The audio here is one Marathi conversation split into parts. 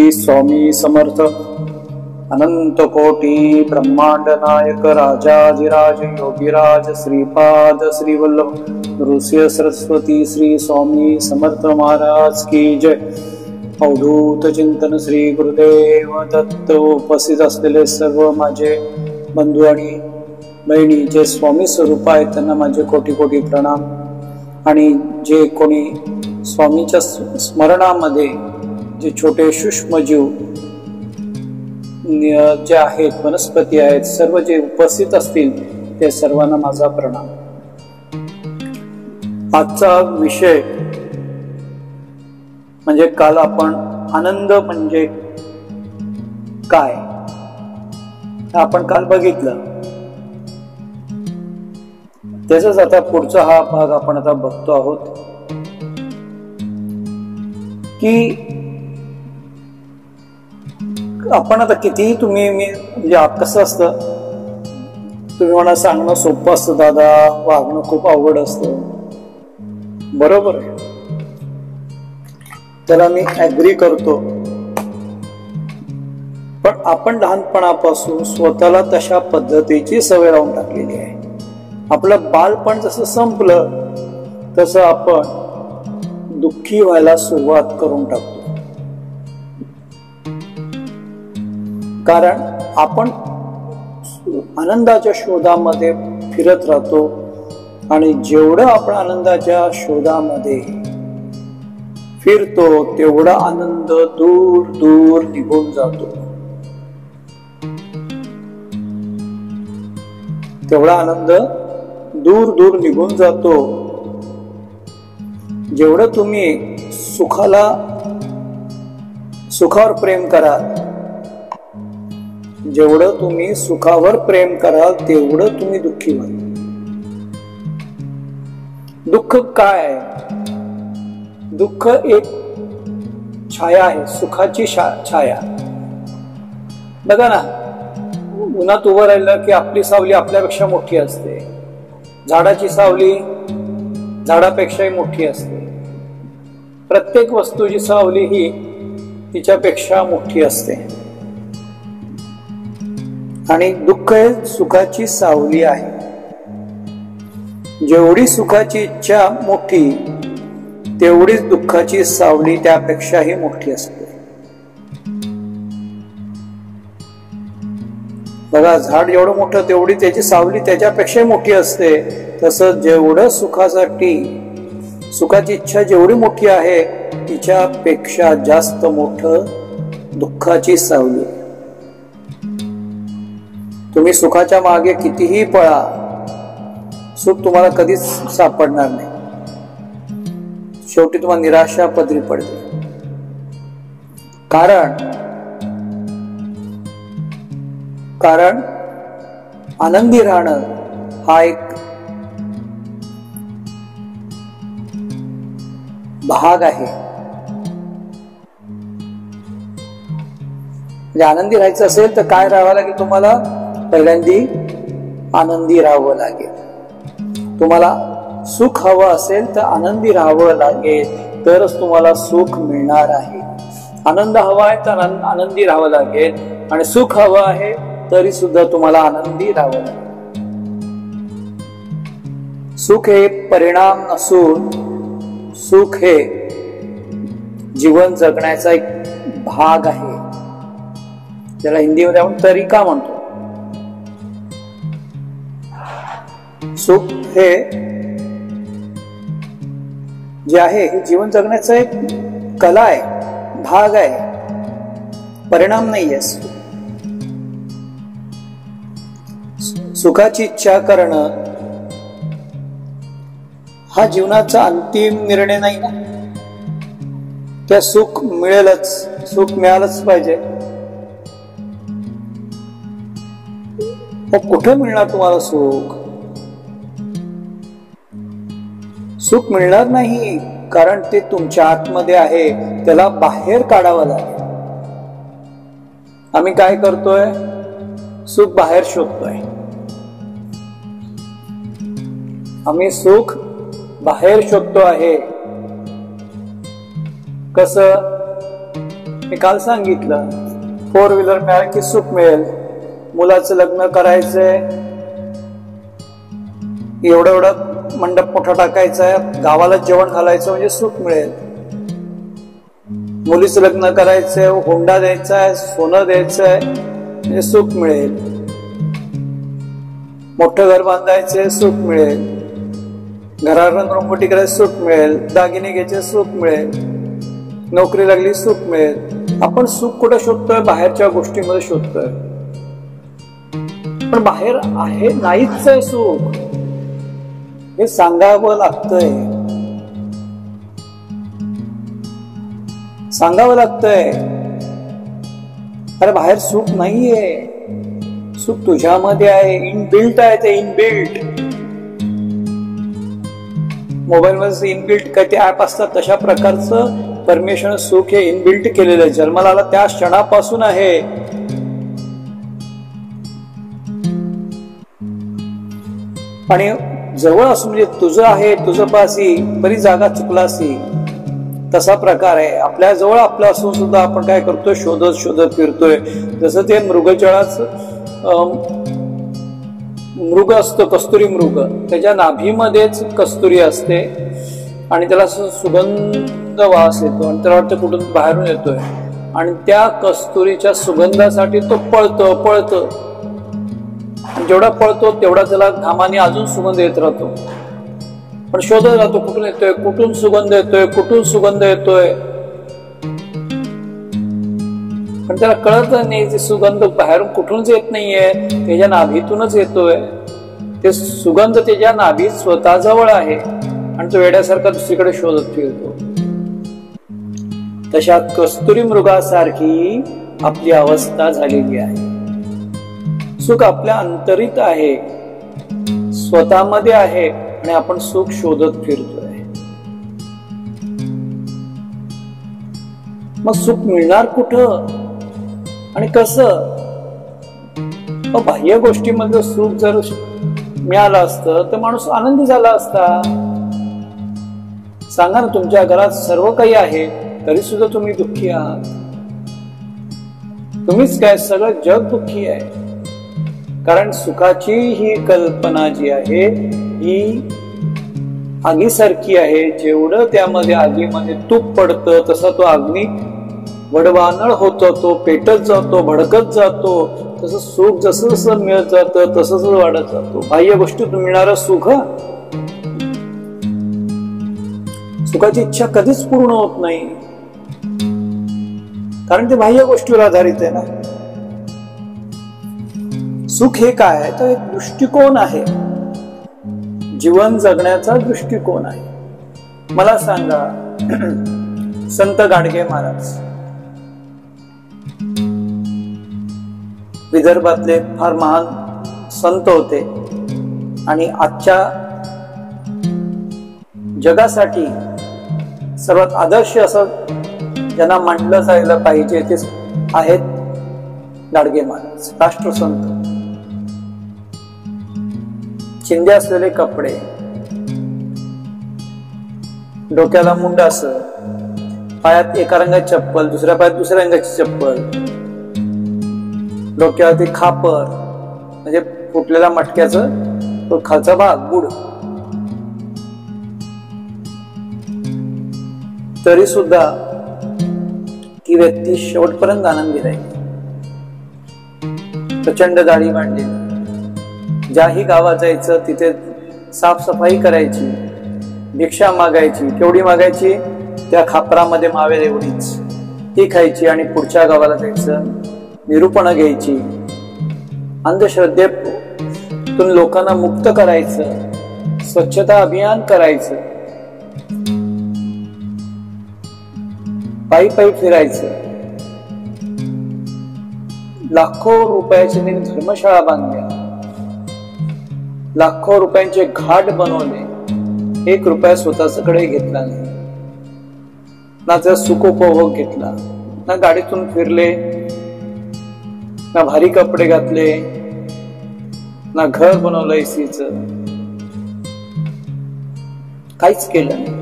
स्वामी समर्थ अनंत कोटी ब्रह्मांड नायक राजाधिराज योगीराज श्रीपाद श्रीवल्लभ नृसिंह सरस्वती श्री स्वामी समर्थ महाराज की जय। अवधूत चिंतन श्री गुरुदेव दत्त। उपस्थित असलेले सर्व माझे बंधू आणि बहिणी जे स्वामी स्वरूप आहेत त्यांना माझे कोटी कोटी प्रणाम। आणि जे कोणी स्वामीच्या स्मरणामध्ये जे छोटे सूक्ष्म जीव जे आहेत, वनस्पती आहेत, सर्व जे उपस्थित असतील ते सर्वांना माझा प्रणाम। आजचा विषय म्हणजे काल आपण आनंद म्हणजे काय आपण काल बघितलं, त्याचाच आता पुढचा हा भाग आपण आता बघतो आहोत की आपण आता कितीही तुम्ही म्हणजे कसं असतं, तुम्ही मला सांगणं सोपं असतं दादा, वागणं खूप अवघड असतं, बरोबर आहे, त्याला मी ऍग्री करतो। पण आपण लहानपणापासून स्वतःला तशा पद्धतीची सवय लावून टाकलेली आहे। आपलं बालपण जसं संपलं तसं आपण दुःखी व्हायला सुरुवात करून टाकतो, कारण आपण आनंदाच्या शोधामध्ये फिरत राहतो आणि जेवढं आपण आनंदाच्या शोधामध्ये फिरतो तेवढा आनंद दूर दूर निघून जातो, तेवढा आनंद दूर दूर निघून जातो। जेवढं तुम्ही सुखावर प्रेम कराल, जेवढं तुम्ही सुखावर प्रेम कराल तेवढं तुम्ही दुःखी व्हाल। दुःख काय आहे? दुःख एक छाया आहे, सुखाची छाया। बघा ना, उन्हात उभं राहिलं की आपली सावली आपल्यापेक्षा मोठी असते, झाडाची सावली झाडापेक्षाही मोठी असते, प्रत्येक वस्तूची सावली ही तिच्यापेक्षा मोठी असते। आणि दुःख हे सुखाची सावली आहे। जेवढी सुखाची इच्छा मोठी तेवढीच दुःखाची सावली त्यापेक्षाही मोठी असते। बघा, झाड जेवढं मोठं तेवढी त्याची सावली त्याच्यापेक्षाही मोठी असते। तसं जेवढं सुखाची इच्छा जेवढी मोठी आहे तिच्यापेक्षा जास्त मोठं दुःखाची सावली। तुम्ही सुखाच्या मागे कितीही पळा, सुख तुम्हाला कधीच सापडणार नाही, शेवटी तुम्हाला निराशा पदरी पडते। कारण आनंदी राहणं हा एक भाग आहे। म्हणजे आनंदी राहायचं असेल तर काय राहावं लागेल तुम्हाला? पहिल्यांदी आनंदी राहावं लागेल। तुम्हाला सुख हवं असेल तर आनंदी राहावं लागेल, तरच तुम्हाला सुख मिळणार आहे। आनंद हवा आहे तर आनंदी राहावं लागेल, आणि सुख हवं आहे तरी सुद्धा तुम्हाला आनंदी राहावं लागेल। सुख हे परिणाम नसून सुख हे जीवन जगण्याचा एक भाग आहे, ज्याला हिंदीमध्ये आपण तरीका म्हणतो। सुख हे जे आहे हे जीवन जगण्याचा एक कला आहे, भाग आहे, परिणाम नाहीये। सुखाची इच्छा करणं हा जीवनाचा अंतिम निर्णय नाही ना। त्या सुख मिळालंच पाहिजे। कुठे मिळणार तुम्हाला सुख? सुख मिळणार नाही, कारण ते तुमच्या आतमध्ये आहे, त्याला बाहेर काढावं लागेल। आम्ही काय करतोय? सुख बाहेर शोधतोय। आम्ही सुख बाहेर शोधतो आहे। कसं? मी काल सांगितलं, 4 व्हीलर मिळालं की सुख मिळेल, मुलाचं लग्न करायचंय, एवढा एवढा मंडप मोठा टाकायचा आहे, गावाला जेवण घालायचं म्हणजे सुख मिळेल. मुलीचं लग्न करायचंय, होंडा द्यायचा आहे, सोनं द्यायचंय म्हणजे सुख मिळेल. मोठं घर बांधायचे सुख मिळेल, घरावर रंगरंगोटी करायचं सुख मिळेल, दागिने घ्यायचे सुख मिळेल, नोकरी लागली सुख मिळेल. आपण सुख कुठे शोधतोय? बाहेरच्या गोष्टीमध्ये शोधतोय. पण बाहेर आहे नाहीच आहे सुख, हे सांगावं लागतंय. सांगावं लागतंय, अरे बाहेर सुख नाहीये, सुख तुझ्यामध्ये आहे, इनबिल्ट आहे ते, इनबिल्ट. मोबाईल मध्ये इनबिल्ट काही ते ऍप असतात, तशा प्रकारचं परमेश्वर सुख हे इनबिल्ट केलेलं आहे. जन्माला आला त्या क्षणापासून आहे. आणि जवळ असून म्हणजे तुझं आहे, तुझं पासी बरी जागा चुकलासी, तसा प्रकार आहे. आपल्या जवळ आपलं असून सुद्धा आपण काय करतोय? शोधत शोधत फिरतोय. जसं ते मृगजळाच मृग असतो, कस्तुरी मृग, त्याच्या नाभीमध्येच कस्तुरी असते आणि त्याला सुगंध वास येतो आणि त्याला वाटतं कुठून बाहेरून येतोय, आणि त्या कस्तुरीच्या सुगंधासाठी तो पळतो. जेवढा पळतो तेवढा त्याला घामाने अजून सुगंध येत राहतो. पण शोधत राहतो, कुठून येतोय, कुठून सुगंध येतोय, कुठून सुगंध येतोय. पण त्याला कळत नाही, सुगंध बाहेरून कुठूनच येत नाहीये, त्याच्या नाभीतूनच येतोय. ते सुगंध त्याच्या नाभीत स्वतः जवळ आहे आणि तो वेड्यासारखा दुसरीकडे शोधत फिरतो. तशा कस्तुरी मृगासारखी आपली अवस्था झालेली आहे. सुख आपल्या अंतरीत आहे, स्वतःमध्ये आहे, आणि आपण सुख शोधत फिरतोय. मग सुख मिळणार कुठं आणि कसं? बाह्य गोष्टीमध्ये सुख जर मिळालं असतं तर माणूस आनंदी झाला असता. सांगा ना, तुमच्या घरात सर्व काही आहे तरी सुद्धा तुम्ही दुःखी आहात. तुम्हीच काय, सगळं जग दुःखी आहे. कारण सुखाची ही कल्पना जी आहे ही आगीसारखी आहे. जेवढं त्यामध्ये आगीमध्ये तूप पडतं तसा तो अग्नी वडवानळ होतो, तो पेटत जातो, भडकत जातो. तसं सुख जसं जसं मिळत जातं तसंच वाढत जातो. बाह्य गोष्टीतून मिळणारं सुख, सुखाची इच्छा कधीच पूर्ण होत नाही, कारण ते बाह्य गोष्टीवर आधारित आहे ना. सुख हे काय आहे तर एक दृष्टिकोन आहे, जीवन जगण्याचा दृष्टिकोन आहे. मला सांगा, संत गाडगे महाराज विदर्भातले फार महान संत होते आणि आजच्या जगासाठी सर्वात आदर्श असं ज्यांना मानलं जायला पाहिजे ते आहेत गाडगे महाराज, राष्ट्रसंत. चिंध्या असलेले कपडे, डोक्याला मुंडास, पायात एका रंगाची चप्पल, दुसऱ्या पायात दुसऱ्या रंगाची चप्पल, डोक्यावरती खापर म्हणजे फुटलेल्या मटक्याचं तो खालचा भाग, बुड. तरी सुद्धा ती व्यक्ती शेवटपर्यंत आनंदी राहील. प्रचंड दाढी मांडलेली, ज्याही गावात जायचं तिथे साफसफाई करायची, भिक्षा मागायची. केवढी मागायची? त्या खापरामध्ये मावेल एवढीच, ती खायची आणि पुढच्या गावाला जायचं, निरूपणं घ्यायची, अंधश्रद्धेतून लोकांना मुक्त करायचं, स्वच्छता अभियान करायचं, पायी पायी फिरायचं. लाखो रुपयाचे त्यांनी धर्मशाळा बांधल्या, लाखो रुपयांचे घाट बनवले. 1 रुपया स्वतःकडे घेतला नाही, ना त्याचा सुखोपभोग घेतला, ना गाडीतून फिरले, ना भारी कपडे घातले, ना घर बनवलं एसीचं, काहीच केलं नाही.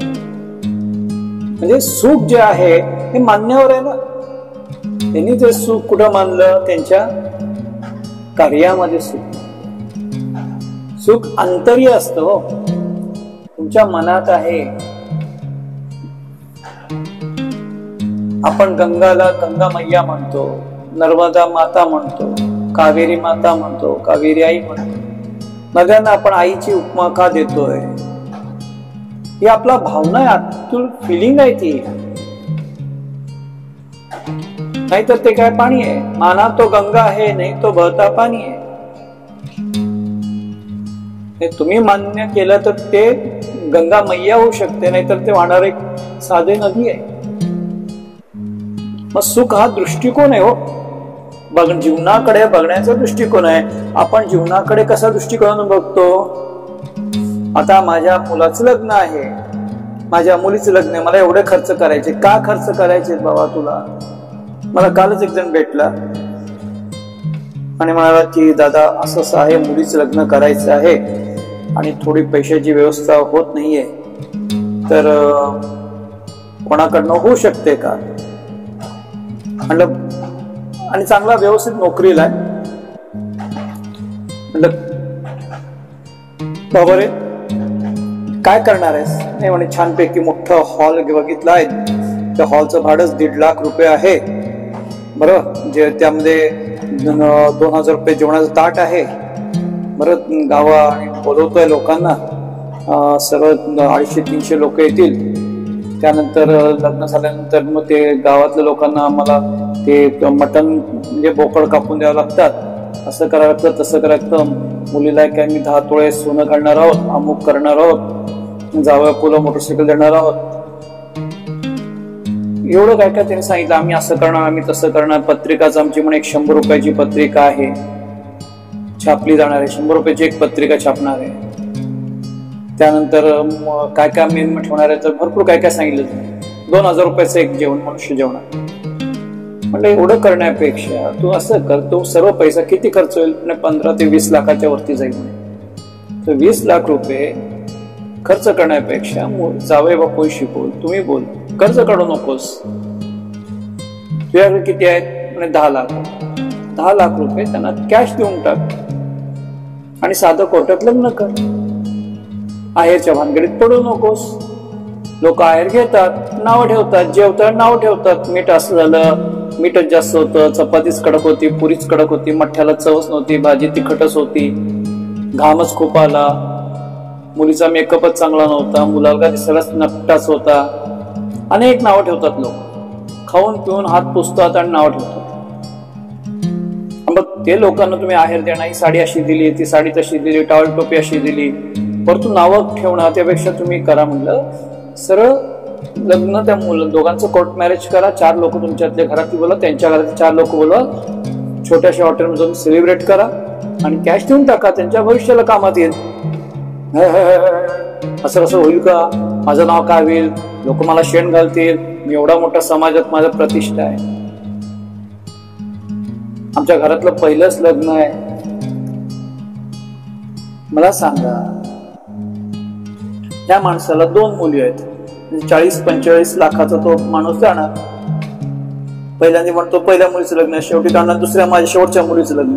म्हणजे सुख जे आहे हे मान्यावर आहे ना. त्यांनी ते सुख कुठं मानलं? त्यांच्या कार्यामध्ये सुख. सुख अंतर्य असतं हो, तुमच्या मनात आहे. आपण गंगाला गंगा मैया म्हणतो, नर्मदा माता म्हणतो, कावेरी माता म्हणतो, कावेरी आई म्हणतो. नद्यांना आपण आईची उपमा का देतोय? ही आपला भावना आहे, आतून फिलिंग आहे ती. नाहीतर ते काय पाणी आहे? माना तो गंगा आहे, नाही तो बहता पाणी आहे. हे तुम्ही मान्य केलं तर ते गंगा मैया होऊ शकते, नाहीतर ते वाहणार एक साधे नदी आहे. मग सुख हा दृष्टिकोन आहे हो, जीवनाकडे बघण्याचा दृष्टिकोन आहे. आपण जीवनाकडे कसा दृष्टिकोन बघतो? आता माझ्या मुलाचं लग्न आहे, माझ्या मुलीचं लग्न आहे, मला एवढे खर्च करायचे. का खर्च करायचे बाबा तुला? मला कालच एक जण भेटला आणि म्हणाला की दादा असं असं आहे, मुलीचं लग्न करायचं आहे आणि थोडी पैशाची व्यवस्था होत नाहीये, तर कोणाकडनं होऊ शकते का? म्हणलं, आणि चांगला व्यवस्थित नोकरीला आहे. म्हणलं बाबा रे काय करणार आहेस? नाही म्हणे, छानपैकी मोठं हॉल बघितला आहे, त्या हॉलचं भाडंच 1.5 लाख रुपये आहे. बरोबर, जे त्यामध्ये 2,000 रुपये जेवणाचं ताट आहे. बरं, गावा बोलवतोय लोकांना, सर्व 250-300 लोक येतील. त्यानंतर लग्न झाल्यानंतर मग ते गावातल्या लोकांना मला ते मटण म्हणजे बोकड कापून द्यावं लागतात, असं करावं लागतं, तसं करावं लागतं. मुलीला काय मी 10 तोळे सोनं घालणार आहोत, अमुक करणार आहोत, जावया पुला मोटरसायकल देणार आहोत. एवढं काय काय त्यांनी सांगितलं. आम्ही असं करणार, आम्ही तसं करणार. पत्रिकाच आमची म्हणे 100 रुपयाची पत्रिका आहे, छापली जाणार आहे. 100 रुपयाची एक पत्रिका छापणार आहे. त्यानंतर काय काय मेनू ठेवणार आहे, तर भरपूर काय काय सांगितलं. 2,000 रुपयाचं एक जेवण, मनुष्य जेवणार. म्हणजे एवढं करण्यापेक्षा तू असं कर, तो सर्व पैसा किती खर्च होईल? 15 ते 20 लाखाच्या वरती जाईल. तर 20 लाख रुपये खर्च करण्यापेक्षा जावई बापू बोल, तुम्ही बोल, कर्ज काढू नकोस. तुझ्याकडे किती आहेत? म्हणजे 10 लाख. 10 लाख रुपये त्यांना कॅश देऊन टाक आणि साधं कोर्टात लग्न कर. आहेरच्या भानगडीत पडू नकोस. लोक आहेर घेतात, नाव ठेवतात, जेवतात, नाव ठेवतात. मीठ असं झालं, मीठच जास्त होतं, चपातीच कडक होती, पुरीच कडक होती, मठ्ठ्याला चवच नव्हती, भाजी तिखटच होती, घामच खूप आला, मुलीचा मेकअपच चांगला नव्हता, मुलाला दिसायलाच नकटाच होता. अनेक नावं ठेवतात लोक. खाऊन पिऊन हात पुसतात आणि नाव ठेवतात. मग ते लोकांना तुम्ही आहेर देणार, ही साडी अशी दिली, ती साडी तशी दिली, टॉवेल टोपी अशी दिली, परंतु नावं ठेवणार. त्यापेक्षा तुम्ही करा म्हणलं सरळ लग्न, त्या दोघांचं कोर्ट मॅरेज करा. 4 लोक तुमच्यातल्या घरातली बोला, त्यांच्या घरातले 4 लोक बोला, छोट्याशा हॉटेलमध्ये जाऊन सेलिब्रेट करा आणि कॅश देऊन टाका. त्यांच्या भविष्याला कामात येईल. असं कसं होईल का? माझं नाव काय होईल? लोक मला शेण घालतील, मी एवढा मोठा समाजात माझा प्रतिष्ठा आहे. आमच्या घरातलं पहिलंच लग्न आहे. मला सांगा, त्या माणसाला 2 मुली आहेत, 40-45 लाखाचा तो माणूस जाणार. पहिल्यांदा म्हणतो पहिल्या मुलीचं लग्न, शेवटी काढणार दुसऱ्या माझ्या शेवटच्या मुलीचं लग्न.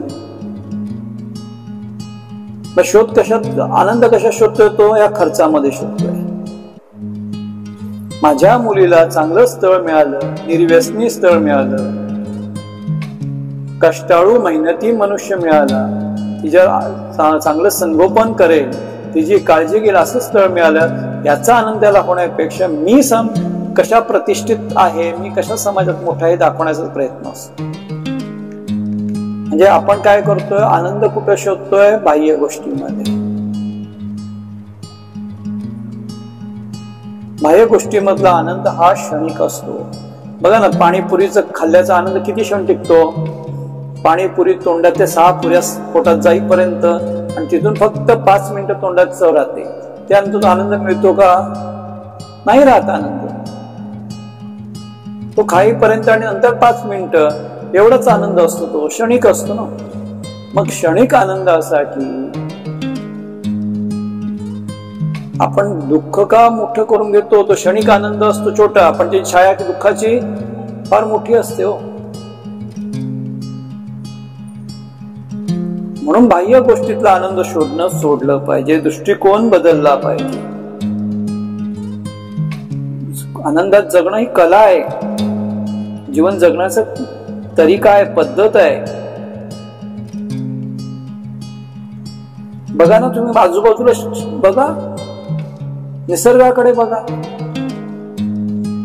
शोध कशात, आनंद कशात शोधतोय तो? या खर्चामध्ये शोधतोय. माझ्या मुलीला चांगलं स्थळ मिळालं, निर्व्यसनी स्थळ मिळालं, कष्टाळू मेहनती मनुष्य मिळाला, तिच्या चांगलं संगोपन करेल, तिची काळजी घेईल असं स्थळ मिळालं, याचा आनंद त्याला होण्यापेक्षा मी कशा प्रतिष्ठित आहे, मी कशा समाजात मोठा आहे दाखवण्याचा प्रयत्न असतो. म्हणजे आपण काय करतोय? आनंद कुठं शोधतोय? बाह्य गोष्टीमध्ये. बाह्य गोष्टीमधला आनंद हा क्षणिक असतो. बघा ना, पाणीपुरीचं खाल्ल्याचा आनंद किती क्षण टिकतो? पाणीपुरी तोंडात ते 6 पुऱ्या पोटात जाईपर्यंत आणि तिथून फक्त 5 मिनिटं तोंडात चव राहते. त्यानंतर आनंद मिळतो का? नाही राहत आनंद. तो खाईपर्यंत आणि नंतर 5 मिनिटं एवढाच आनंद असतो, तो क्षणिक असतो ना. मग क्षणिक आनंदासाठी आपण दुःख का मोठं करून घेतो? तो क्षणिक आनंद असतो छोटा, पण ती छाया दुःखाची फार मोठी असते हो. म्हणून बाह्य गोष्टीतला आनंद शोधणं सोडलं पाहिजे, दृष्टिकोन बदलला पाहिजे. आनंदात जगणं ही कला आहे, जीवन जगण्याचा तरीका आहे, पद्धत आहे. बघा ना तुम्ही आजूबाजूला बघा, निसर्गाकडे बघा.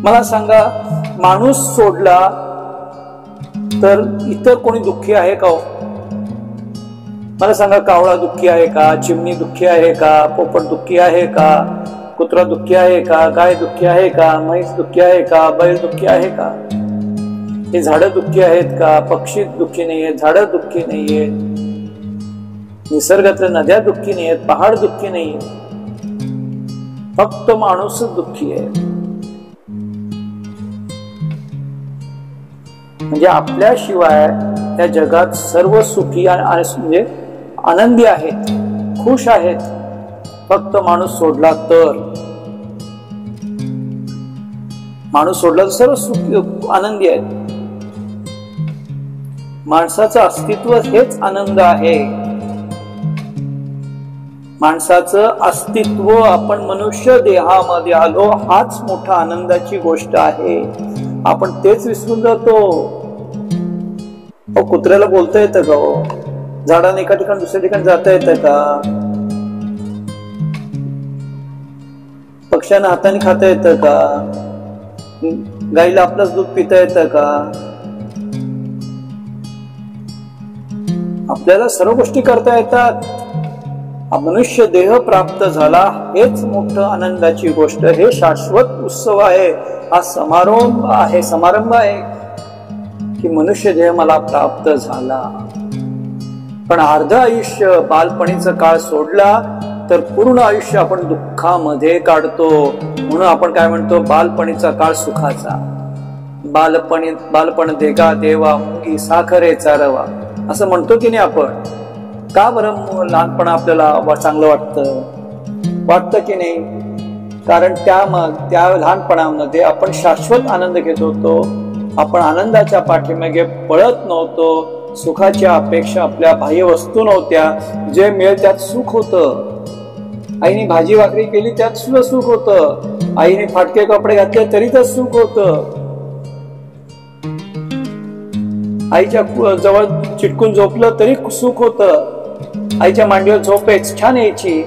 मला सांगा, माणूस सोडला तर इतर कोणी दुःखी आहे का हो? मला सांगा, कावळा दुःखी आहे का? चिमणी दुःखी आहे का? पोपट दुःखी आहे का? कुत्रा दुःखी आहे का? गाय दुःखी आहे का? म्हैस दुःखी आहे का? बैल दुःखी आहे का? हे झाडं दुःखी आहेत का? पक्षी दुःखी नाहीयेत, झाडं दुःखी नाहीयेत, निसर्गातल्या नद्या दुःखी नाहीयेत, पहाड दुःखी नाहीयेत. फक्त माणूसच दुःखी आहे. म्हणजे आपल्याशिवाय या जगात सर्व सुखी म्हणजे आनंदी आहेत, खुश आहेत. फक्त माणूस सोडला तर, माणूस सोडला तर सर्व सुखी आनंदी आहेत. माणसाचं अस्तित्व हेच आनंद आहे. माणसाचं अस्तित्व, आपण मनुष्य देहामध्ये आलो, हाच मोठा आनंदाची गोष्ट आहे. आपण तेच विसरून जातो. कुत्र्याला बोलता येतं का हो? झाडाने एका ठिकाणी दुसऱ्या ठिकाणी जाता येतं का? पक्ष्यांना हाताने खाता येतं का? गाईला आपलंच दूध पिता येतं का? आपल्याला सर्व गोष्टी करता येतात. मनुष्य देह प्राप्त झाला हेच मोठं आनंदाची गोष्ट. हे शाश्वत उत्सव आहे, हा समारंभ आहे की मनुष्य देह मला प्राप्त झाला. पण अर्ध आयुष्य बालपणीचा काळ सोडला तर पूर्ण आयुष्य आपण दुःखामध्ये काढतो. म्हणून आपण काय म्हणतो, बालपणीचा काळ सुखाचा. बालपण देगा देवा, मुंगी साखरेचा रवा, असं म्हणतो की नाही आपण? का बरं लहानपण आपल्याला चांगलं वाटतं की नाही? कारण त्या लहानपणामध्ये आपण शाश्वत आनंद घेत होतो. आपण आनंदाच्या पाठीमागे पळत नव्हतो. सुखाच्या अपेक्षा आपल्या बाह्य वस्तू नव्हत्या. जे मिळेल त्यात सुख होतं. आईने भाजी भाकरी केली त्यात सुद्धा सुख होतं. आईने फाटके कपडे घातले तरी त्यात सुख होतं. आईच्या जवळ चिटकून झोपलं तरी सुख होतं. आईच्या मांडीवर झोप छान यायची.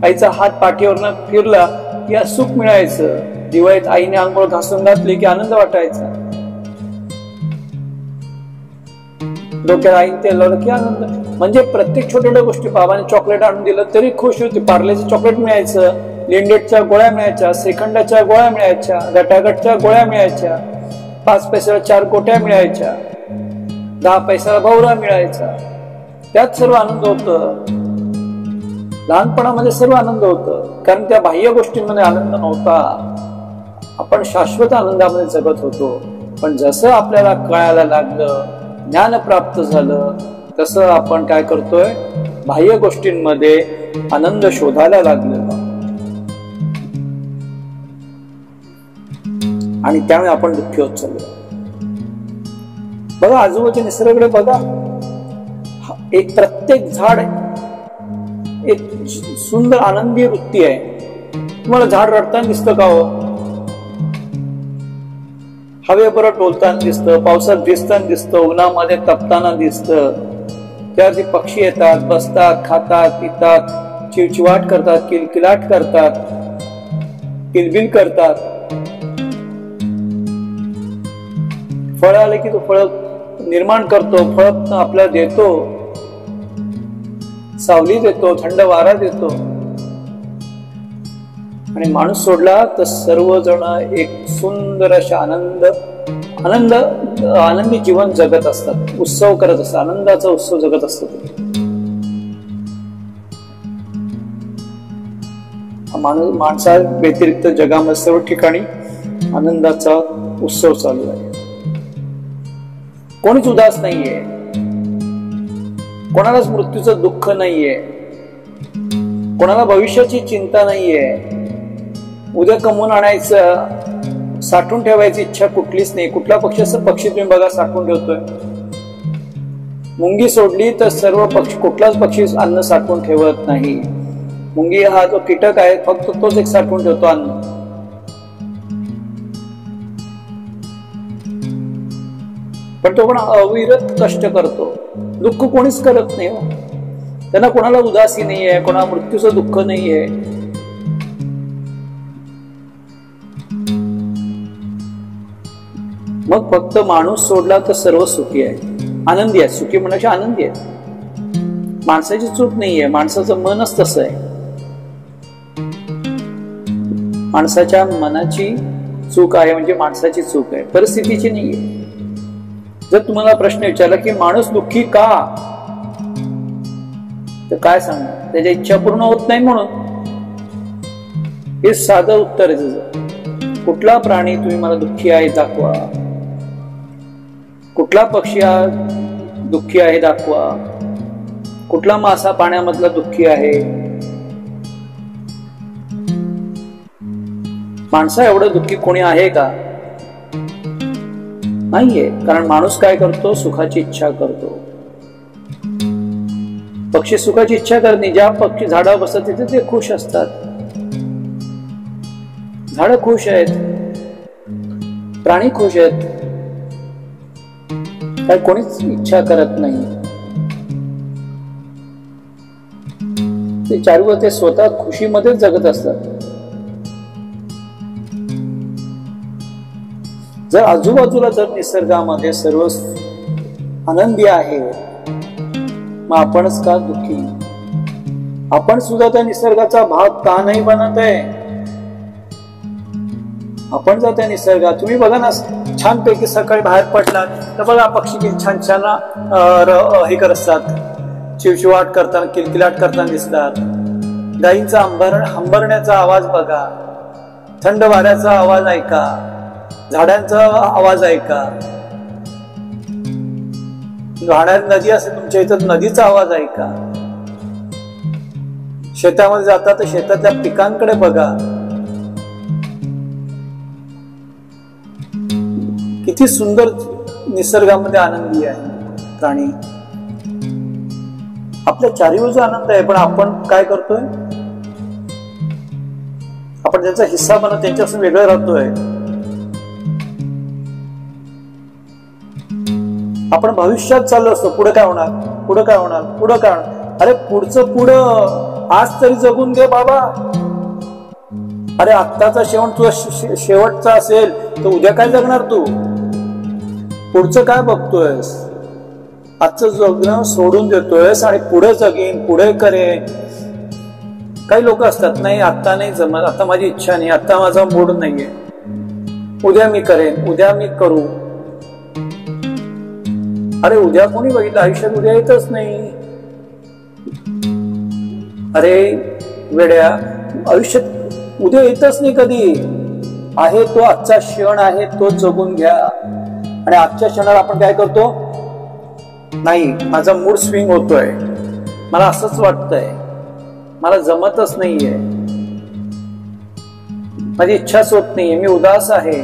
आईचा हात पाठीवरनं फिरला की सुख मिळायचं. दिवाळीत आईने आंघोळ घासून घातली की आनंद वाटायचा. डोक्याला आईने तेल लावलं की आनंद. म्हणजे प्रत्येक छोट्या गोष्टी, बाबाने चॉकलेट आणून दिलं तरी खुश होती. पार्लेचं चॉकलेट मिळायचं, लिंडेटच्या गोळ्या मिळायच्या, श्रीखंडाच्या गोळ्या मिळायच्या, गटागटच्या गोळ्या मिळायच्या, 5 पैशाला 4 कोट्या मिळायच्या, 10 पैशाला भवरा मिळायचा. त्यात सर्व आनंद होतं. लहानपणामध्ये सर्व आनंद होतं, कारण त्या बाह्य गोष्टींमध्ये आनंद नव्हता. आपण शाश्वत आनंदामध्ये जगत होतो. पण जसं आपल्याला कळायला लागलं, ज्ञान प्राप्त झालं, तसं आपण काय करतोय, बाह्य गोष्टींमध्ये आनंद शोधायला लागलेलो आणि त्यामुळे आपण दुःखी होत चाललो. बघा आजूबाजूच्या निसर्गाकडे बघा. एक प्रत्येक झाड एक सुंदर आनंदी वृत्ती आहे. तुम्हाला झाड रडताना दिसतं का हो? हवेबरोबर डोलताना दिसतं, पावसात भिजताना दिसतं, उन्हामध्ये तपताना दिसतं. त्यावरती पक्षी येतात, बसतात, खातात, पितात, चिवचिवाट करतात, किलकिलाट करतात, किलबिल करतात. फळ आले की तो फळ निर्माण करतो, फळ आपल्याला देतो, सावली देतो, थंड वारा देतो. आणि माणूस सोडला तर सर्वजण एक सुंदर अशा आनंदी जीवन जगत असतात, उत्सव करत असतात, आनंदाचा उत्सव जगत असतात. माणसा व्यतिरिक्त जगामध्ये सर्व ठिकाणी आनंदाचा उत्सव चालू आहे. कोणीच उदास नाहीये, कोणालाच मृत्यूचं दुःख नाहीये, कोणाला भविष्याची चिंता नाहीये. उद्या कमवून आणायचं, साठवून ठेवायची इच्छा कुठलीच नाही. कुठला पक्षी तुम्ही बघा साठवून ठेवतोय? मुंगी सोडली तर सर्व पक्षी, कुठलाच पक्षी अन्न साठवून ठेवत नाही. मुंगी हा जो कीटक आहे फक्त तोच एक साठवून ठेवतो अन्न. पण तो पण अविरत कष्ट करतो. दुःख कोणीच करत नाही हो. त्यांना कोणाला उदासी नाहीये, कोणाला मृत्यूचं दुःख नाहीये. मग फक्त माणूस सोडला तर सर्व सुखी आहे, आनंदी आहे. सुखी म्हणजे आनंदी आहे. माणसाची चूक नाहीये, माणसाचं मनच तसं आहे. माणसाच्या मनाची चूक आहे, म्हणजे माणसाची चूक आहे, परिस्थितीची नाहीये. जर तुम्हाला प्रश्न विचारला की माणूस दुःखी का, तर काय सांगणार? त्याच्या इच्छा पूर्ण होत नाही म्हणून. हे साधं उत्तर आहे त्याचं. कुठला प्राणी तुम्ही मला दुःखी आहे दाखवा, कुठला पक्षी दुःखी आहे दाखवा, कुठला मासा पाण्यामधला दुःखी आहे. माणसा एवढं दुःखी कोणी आहे का? नाहीये. कारण माणूस काय करतो? सुखाची इच्छा करतो. पक्षी सुखाची इच्छा करत नाही. ज्या पक्षी झाडावर बसतात तिथे ते खुश असतात. झाडं खुश आहेत, प्राणी खुश आहेत. काय कोणीच इच्छा करत नाही. ते चारू ते स्वतः खुशीमध्येच जगत असतात. जर आजूबाजूला जर निसर्गामध्ये सर्व आनंदी आहे, मग आपणच का दुःखी? आपण सुद्धा त्या निसर्गाचा भाग का नाही बनत आहे? आपण जर त्या निसर्गात, तुम्ही बघा ना, छानपैकी सकाळी बाहेर पडलात तर बघा पक्षी किती छान छान हे करत असतात, चिवचिवाट करताना, किलकिलाट करताना दिसतात. गायींचा हंबरण्याचा आवाज बघा, थंड वाऱ्याचा आवाज ऐका, झाडांचा आवाज ऐका. वाहणारी नदी असेल तुमच्या इथं, नदीचा आवाज ऐका. शेतामध्ये जाता तर शेतातल्या पिकांकडे बघा, किती सुंदर निसर्गामध्ये आनंदी आहे प्राणी. आपल्या चारीबाजूचा आनंद आहे, पण आपण काय करतोय? आपण त्यांचा हिस्सा बनत त्यांच्यापासून वेगळं राहतोय. आपण भविष्यात चाललो असतो, पुढे काय होणार, पुढे काय होणार, पुढे काय होणार. अरे पुढचं पुढं आज तरी जगून घे बाबा. अरे आत्ताचा शेवट तुझा शेवटचा असेल तर उद्या काय जगणार तू? पुढचं काय बघतोयस? आजचं जगणं सोडून देतोयस आणि पुढे जगीन, पुढे करेन. काही लोक असतात, नाही आता नाही जमत, आता माझी इच्छा नाही, आता माझा मूड नाहीये, उद्या मी करेन, उद्या मी करू. अरे उद्या कोणी बघितलं? आयुष्यात उद्या येतच नाही. अरे वेड्या, आयुष्यात उद्या येतच नाही कधी. आहे तो आजचा क्षण आहे, तो जगून घ्या. आणि आजच्या क्षणाला आपण काय करतो? नाही, माझा मूड स्विंग होतोय, मला असंच वाटतंय, मला जमतच नाहीये, माझी इच्छाच होत नाहीये, मी उदास आहे.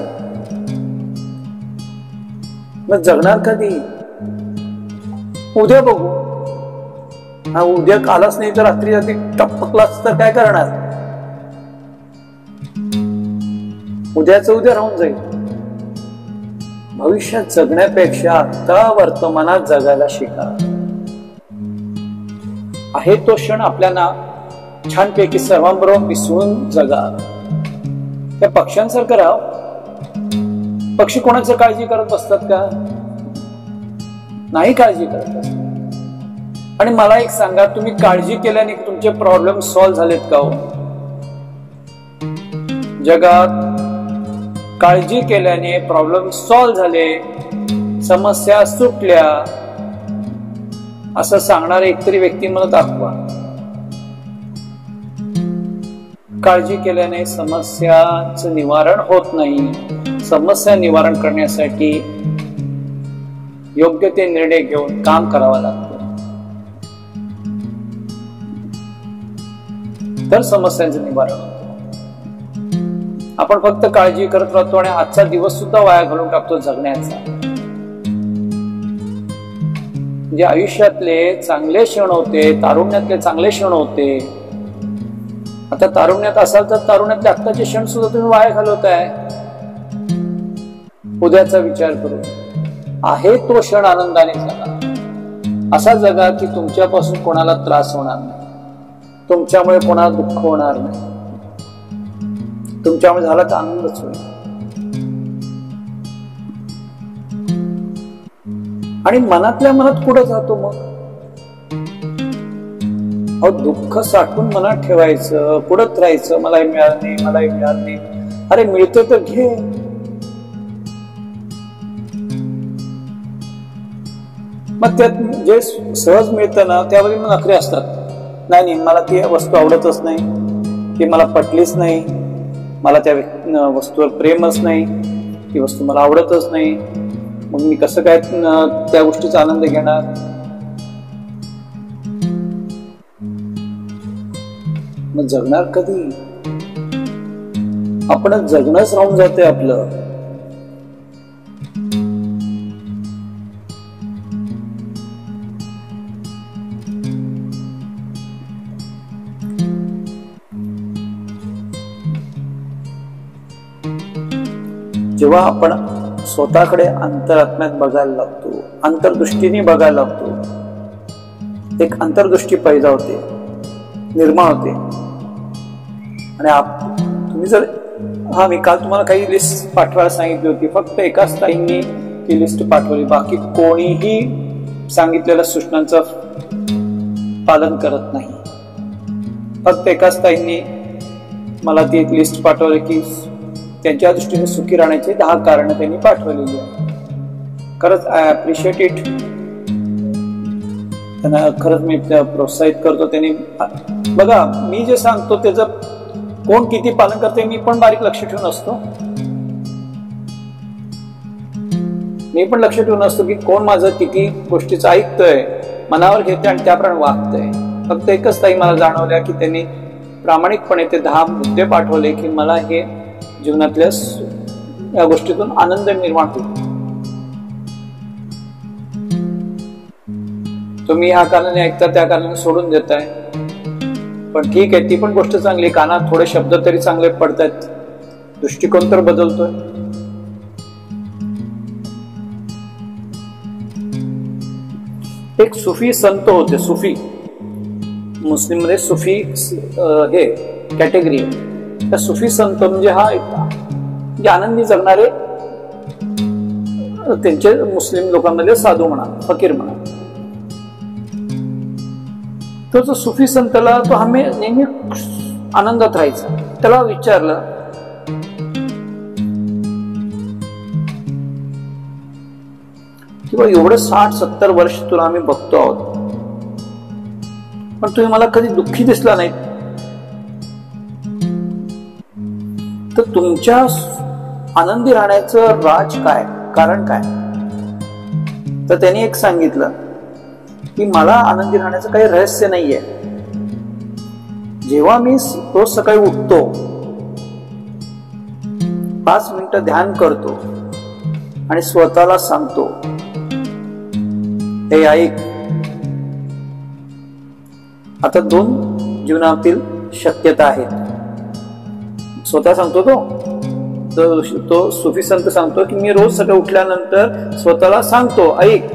मग जगणार कधी? उद्या बघू. हा उद्या आलाच नाही तर रात्री रात्री टपकलाच तर काय करणार? उद्याचं उद्या राहून जाईल. भविष्यात जगण्यापेक्षा आता वर्तमानात जगायला शिका. आहे तो क्षण आपल्याला छानपैकी सर्वांबरोबर मिसळून जगा. त्या पक्ष्यांसारखं राहा. पक्षी कोणाची काळजी करत असतात का? नाही काळजी करत असतात. आणि मला एक सांगा, तुम्ही काळजी केल्याने तुमचे प्रॉब्लेम सॉल्व्ह झालेत का हो? जगात काळजी केल्याने प्रॉब्लेम सॉल्व्ह झाले, समस्या सुटल्या असं सांगणारे एकतरी व्यक्ती मला दाखवा. काळजी केल्याने समस्याचं निवारण होत नाही. समस्या निवारण करण्यासाठी योग्य ते निर्णय घेऊन काम करावं लागतं, तर समस्यांचं निवारण होतं. आपण फक्त काळजी करत राहतो आणि आजचा दिवस सुद्धा वाया घालून टाकतो जगण्याचा. जे आयुष्यातले चांगले क्षण होते, तारुण्यातले चांगले क्षण होते. आता तारुण्यात असाल तर तारुण्यातले आत्ताचे क्षण सुद्धा तुम्ही वाया घालवताय. उद्याचा विचार करून आहे तो क्षण आनंदाने जगा. असा जगा की तुमच्यापासून कोणाला त्रास होणार नाही, तुमच्यामुळे कोणाला दुःख होणार नाही, तुमच्यामुळे झाला तर आनंदच होईल. आणि मनातल्या मनात कुठं जातो मग? दुःख साठवून मनात ठेवायचं, पुढत राहायचं, मलाही मिळालं नाही, मलाही मिळालं नाही. अरे मिळतं तर घे. मग त्यात जे सहज मिळतं ना त्यामध्ये मग नखरे असतात. नाही मला ती वस्तू आवडतच नाही, ती मला पटलीच नाही, मला त्या वस्तूवर प्रेमच नाही, ती वस्तू मला आवडतच नाही, मग मी कसं काय त्या गोष्टीचा आनंद घेणार? मग जगणार कधी? आपण जगणंच राहून जाते आपलं. जेव्हा आपण स्वतःकडे अंतरात्म्यात बघायला लागतो, अंतर्दृष्टीने बघायला लागतो, एक अंतर्दृष्टी पैदा होते, निर्माण होते. आणि तुम्ही जर मी काल तुम्हाला काही लिस्ट पाठवायला सांगितली होती, फक्त एकाच ताईंनी ती लिस्ट पाठवली, बाकी कोणीही सांगितलेल्या सूचनांचं पालन करत नाही. फक्त एकाच ताईंनी मला ती एक लिस्ट पाठवली की त्यांच्या दृष्टीने सुखी राहण्याची 10 कारणं त्यांनी पाठवलेली आहे. खरंच आय अप्रिशिएट इट. त्यांना खरंच मी प्रोत्साहित करतो. त्यांनी बघा, मी जे सांगतो त्याचं कोण किती पालन करते मी पण बारीक लक्ष ठेवून असतो. मी पण लक्ष ठेवून असतो की कोण माझं किती गोष्टीचं ऐकतोय, मनावर घेते आणि त्याप्रमाणे वागतंय. फक्त एकच ताई मला जाणवल्या की त्यांनी प्रामाणिकपणे ते 10 मुद्दे पाठवले की मला हे जीवनातल्या या गोष्टीतून आनंद निर्माण होईल. तुम्ही ह्या कारणाने ऐकता, त्या कारणाने सोडून देताय, पण ठीक आहे, ती पण गोष्ट चांगली. कानात थोडे शब्द तरी चांगले पडतायत, दृष्टिकोन तर बदलतोय. एक सुफी संत होते. सुफी मुस्लिम मध्ये सुफी हे कॅटेगरी आहे. त्या सुफी संत म्हणजे जे आनंदी जगणारे, त्यांचे मुस्लिम लोकांमध्ये साधू म्हणा, फकीर म्हणा. तो जो सुफी संतला तो नेहमी आनंदात राहायचा. त्याला विचारलं किंवा एवढं 60-70 वर्ष तुला आम्ही बघतो आहोत, पण तुम्ही मला कधी दुःखी दिसला नाही, तर तुमच्या आनंदी राहण्याचं राज काय, कारण काय? तर त्यांनी एक सांगितलं की मला आनंदी राहण्याचं काही रहस्य नाहीये. जेव्हा मी रोज सकाळी उठतो, 5 मिनिटं ध्यान करतो आणि स्वतःला सांगतो, हे ऐक, आता 2 जीवनातील शक्यता आहेत. स्वतः सांगतो तो सुफी संत सांगतो की मी रोज सकाळी उठल्यानंतर स्वतःला सांगतो, ऐक,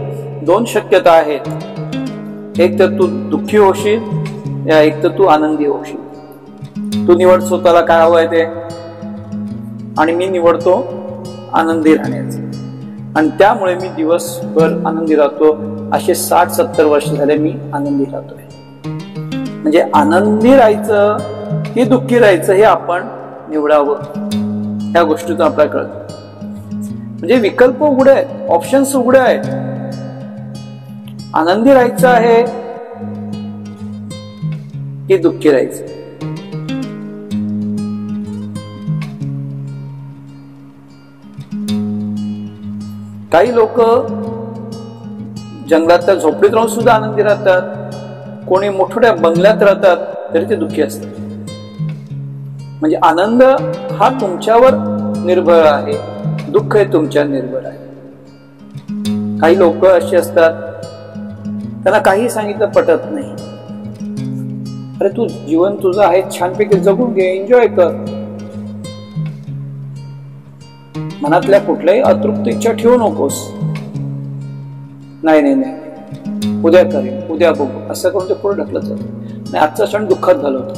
2 शक्यता आहेत. एक तर तू दुःखी होशील, या एक तर तू आनंदी होशील. तू निवड स्वतःला काय हवंय ते. आणि मी निवडतो आनंदी राहण्याचं, आणि त्यामुळे मी दिवसभर आनंदी राहतो. असे 60-70 वर्ष झाले मी आनंदी राहतोय. म्हणजे आनंदी राहायचं की दुःखी राहायचं हे आपण निवडावं. ह्या गोष्टीतून आपल्याला कळतं. म्हणजे विकल्प उघडे आहेत, ऑप्शन्स उघडे आहेत. आनंदी राहायचं आहे की दुःखी राहायचं. काही लोक जंगलातल्या झोपडीत राहून सुद्धा आनंदी राहतात. कोणी मोठ्या बंगल्यात राहतात तरी ते दुःखी असतात. म्हणजे आनंद हा तुमच्यावर निर्भर आहे, दुःख हे तुमच्यावर निर्भर आहे. काही लोक अशी असतात त्यांना काही सांगितलं पटत नाही. अरे तू जीवन तुझं आहे, छानपैकी जगून घे, एन्जॉय कर. मनातल्या कुठल्याही अतृप्त इच्छा ठेवू नकोस. नाही नाही नाही, उद्या करेन, उद्या बघू, असं करून ते पुढे ढकलत जातं. आणि आजचा क्षण दुःखात घालवतो.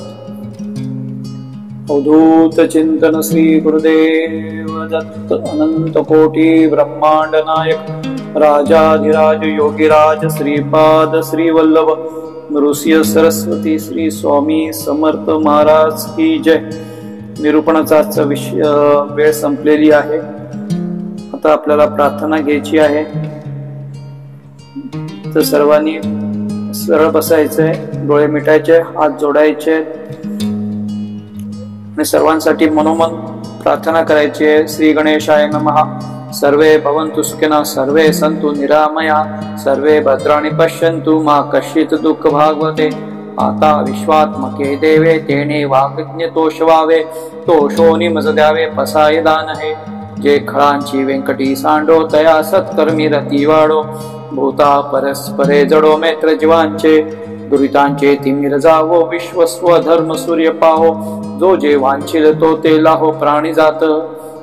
अवधूत चिंतन श्री गुरुदेव दत्त. अनंत कोटी ब्रह्मांड नायक राजाधिराज योगीराज श्रीपाद श्री वल्लभ नृसिंह सरस्वती श्री स्वामी समर्थ महाराज की जय. निरूपणाचा आजचा वेळ संपलेली आहे. आता आपल्याला प्रार्थना घ्यायची आहे. तर सर्वांनी सरळ बसायचंय, डोळे मिटायचे, हात जोडायचे आणि सर्वांसाठी मनोमन प्रार्थना करायची आहे. श्री गणेशाय नमः. सर्वे भवन्तु सुखिनः, सर्वे सन्तु निरामया, सर्वे भद्राणि पश्यन्तु मा कश्चित् दुःख भागवते. आता विश्वात्मके देवे तेने वाग्यज्ञ तोषवावे, तोषोनी मज द्यावे पसाय दान हे. जे खळांची व्यंकटी सांडो, तया सत्कर्मी रती वाढो. भूता परस्परे जडो मैत्र जीवांचे, दुरितांचे तिमिर जावो, विश्व स्वधर्म सूर्य पाहो. जो जे वांछिल तो ते लाहो प्राणी जात.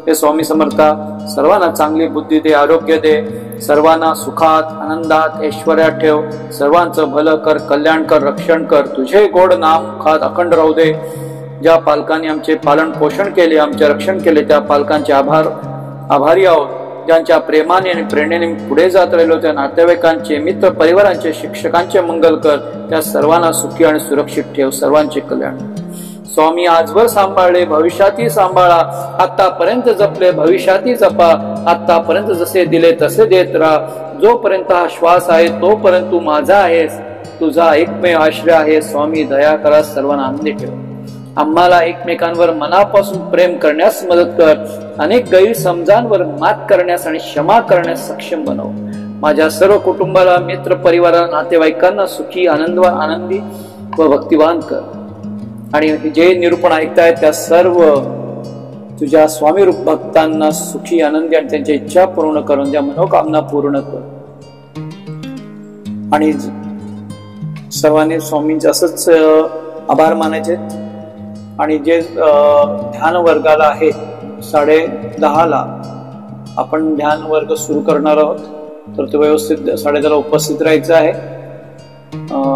हे स्वामी समर्था, सर्वांना चांगली बुद्धी दे, आरोग्य दे, सर्वांना सुखात आनंदात ऐश्वर्यात ठेव. सर्वांचं भलं कर, कल्याण कर, रक्षण कर. तुझे गोड नाम मुखात अखंड राहू दे. ज्या पालकांनी आमचे पालन पोषण केले, आमचे रक्षण केले, त्या पालकांचे आभारी आहोत. ज्यांच्या प्रेमाने आणि प्रेरणेने पुढे जात राहिलो, त्या नातेवाईकांचे, मित्र परिवारांचे, शिक्षकांचे मंगल कर. त्या सर्वांना सुखी आणि सुरक्षित ठेव. सर्वांचे कल्याण. स्वामी आजवर सांभाळले, भविष्यातही सांभाळा. आतापर्यंत जपले, भविष्यातही जपा. आतापर्यंत जसे दिले तसे देत राहा. जोपर्यंत हा श्वास आहे तोपर्यंत तू माझा आहेस, तुझा एकमेव आश्रय आहे. स्वामी दया करा, सर्वांना आनंदी ठेव. आम्हाला एकमेकांवर मनापासून प्रेम करण्यास मदत कर. अनेक गैरसमजांवर मात करण्यास आणि क्षमा करण्यास सक्षम बनव. माझ्या सर्व कुटुंबाला, मित्र परिवाराला, नातेवाईकांना सुखी, आनंदी व भक्तिवान कर. आणि जे निरूपण ऐकतायत त्या सर्व तुझ्या स्वामी रूप भक्तांना सुखी, आनंदी आणि त्यांच्या इच्छा पूर्ण करून द्या, मनोकामना पूर्ण कर. आणि सर्वांनी स्वामींचे असंच आभार मानायचे. आणि जे ध्यान वर्गाला आहे 10:30 आपण ध्यान वर्ग सुरू करणार आहोत, तर तो व्यवस्थित 10:30 उपस्थित राहायचं आहे.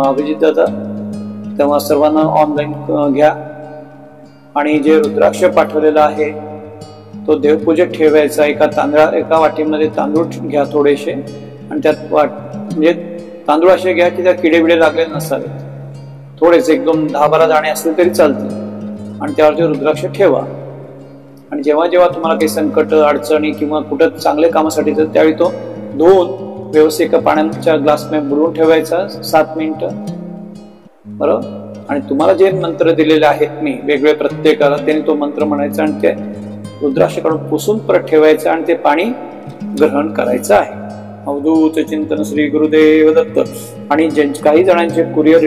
अभिजित दादा, तेव्हा सर्वांना ऑनलाईन घ्या. आणि जे रुद्राक्ष पाठवलेला आहे तो देवपूजेत ठेवायचा. एका वाटीमध्ये तांदूळ घ्या थोडेसे, आणि त्यात म्हणजे तांदूळ असे घ्या की त्यात किडे बिडे लागले नसावेत. थोडेसे एकदम 10-12 दाणे असले तरी चालतील. आणि त्यावरती रुद्राक्ष ठेवा. आणि जेव्हा जेव्हा तुम्हाला काही संकट, अडचणी किंवा कुठं चांगल्या कामासाठी तर त्यावेळी तो धुवून व्यवस्थित एका पाण्याच्या ग्लासमध्ये बुडवून ठेवायचा 7 मिनिटं. बरोबर. आणि तुम्हाला जे मंत्र दिलेले आहेत मी वेगळे प्रत्येकाला, त्याने तो मंत्र म्हणायचा आणि ते रुद्राक्ष काढून पुसून परत ठेवायचं आणि ते पाणी ग्रहण करायचं आहे. अवधूत चिंतन श्री गुरुदेव दत्त. आणि काही जणांचे कुरिअर